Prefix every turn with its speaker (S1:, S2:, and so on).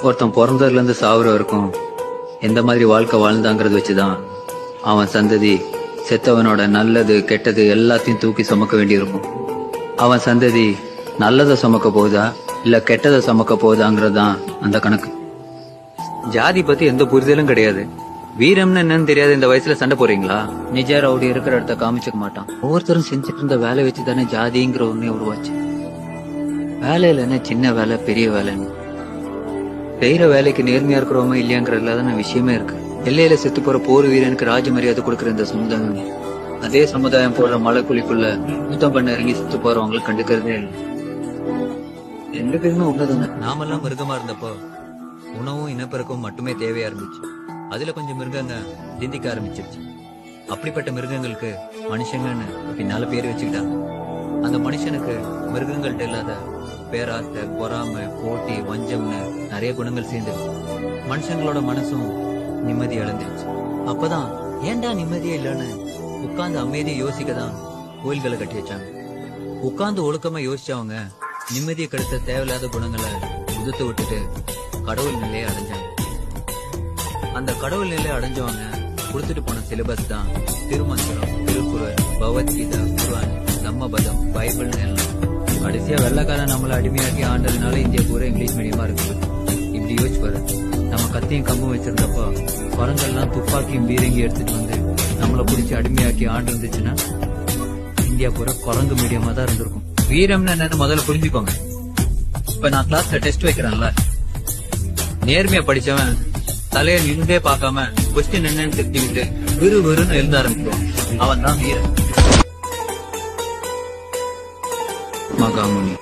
S1: ஒருத்தன் பிறந்ததுல இருந்து சாவுற வரைக்கும் எந்த மாதிரி வாழ்க்கை வாழ்ந்தாங்கிறது வச்சுதான் அவன் சந்ததி செத்தவனோட நல்லது கெட்டது எல்லாத்தையும் தூக்கி சுமக்க வேண்டியிருக்கும். அவன் சந்ததி நல்லதை சுமக்க போகுதா இல்ல கெட்டதை சுமக்க போகுதாங்கிறதுதான் அந்த கணக்கு. ஜாதி பத்தி எந்த புரிதலும் கிடையாது. வீரம்னு என்னன்னு தெரியாது இந்த வயசுல சண்டை போறீங்களா? நிஜ ரவுடி இருக்கிற இடத்த காமிச்சுக்க மாட்டான். ஒவ்வொருத்தரும் செஞ்சுட்டு இருந்த வேலை வச்சுதானே ஜாதிங்கிற ஒண்ணே உருவாச்சு. வேலையில என்ன சின்ன வேலை பெரிய வேலைன்னு செய்யற வேலைக்கு நேர்மையா இருக்கிறோமா இல்லையாங்கிறதுல தானே விஷயமே இருக்கு. எல்லையில செத்து போற போர் வீரனுக்கு ராஜ மரியாதை கொடுக்கற இந்த சமுதாயம் அதே சமுதாயம் போடுற மலைக்குழிக்குள்ள சுத்தம் பண்ண இறங்கி செத்து போறவங்களுக்கு கண்டுக்கிறதே இல்லை. ரெண்டு பேருமே உண்மைதானே. நாமெல்லாம் மிருகமா இருந்தப்போ உணவும் இனப்பெருக்கவும் மட்டுமே தேவையா இருந்துச்சு. அதுல கொஞ்சம் மிருகங்க சிந்திக்க ஆரம்பிச்சிருச்சு. அப்படிப்பட்ட மிருகங்களுக்கு மனுஷங்கன்னு பின்னால பேர் வச்சுக்கிட்டாங்க. அந்த மனுஷனுக்கு மிருகங்கள்ட்ட இல்லாத பேராசை, பொறாமை, போட்டி, வஞ்சம்னு நிறைய குணங்கள் சேர்ந்துருச்சு. மனுஷங்களோட மனசும் நிம்மதி இழந்துருச்சு. அப்பதான் ஏன்டா நிம்மதியே இல்லைன்னு உட்கார்ந்து அமைதியை யோசிக்கதான் கோயில்களை கட்டி வச்சாங்க. உட்கார்ந்து ஒழுக்கமா யோசிச்சவங்க நிம்மதியை கெடுத்த தேவையில்லாத குணங்களை உதுத்து விட்டுட்டு கடவுள் நிலையை அடைஞ்சாங்க. அந்த கடவுள் நிலையை அடைஞ்சவங்க கொடுத்துட்டு போன சிலபஸ் தான் திருமந்திரம், திருக்குறள், பகவத்கீதா, குர்ஆன், தம்மபதம், பைபிள்னு எல்லாம். கடைசியா வெள்ளக்காரன் நம்மளை அடிமையாக்கி ஆண்டதுனால இந்தியா பூரா இங்கிலீஷ் மீடியமா இருக்குது. இப்படி யோசிச்சு பாரு, நம்ம கத்தியும் கம்பும் வச்சிருந்தப்போ குரங்கெல்லாம் துப்பாக்கியும் பீரங்கி எடுத்துட்டு வந்து நம்மளை பிடிச்சி அடிமையாக்கி ஆண்டு இருந்துச்சுன்னா இந்தியா பூரா குரங்கு மீடியமா தான் இருந்திருக்கும். வீரம்னு என்னன்னு முதல்ல புரிஞ்சுக்கோங்க. இப்ப நான் கிளாஸ்ல டெஸ்ட் வைக்கிறேன்ல, நேர்மையா படிச்சவன் தலைய நின்றே பார்க்காம கொஸ்டின் என்னன்னு தெரிஞ்சுக்கிட்டு விறுவிறுன்னு எழுத ஆரம்பிக்குவான். அவன் தான் வீரன். மகாமுனி.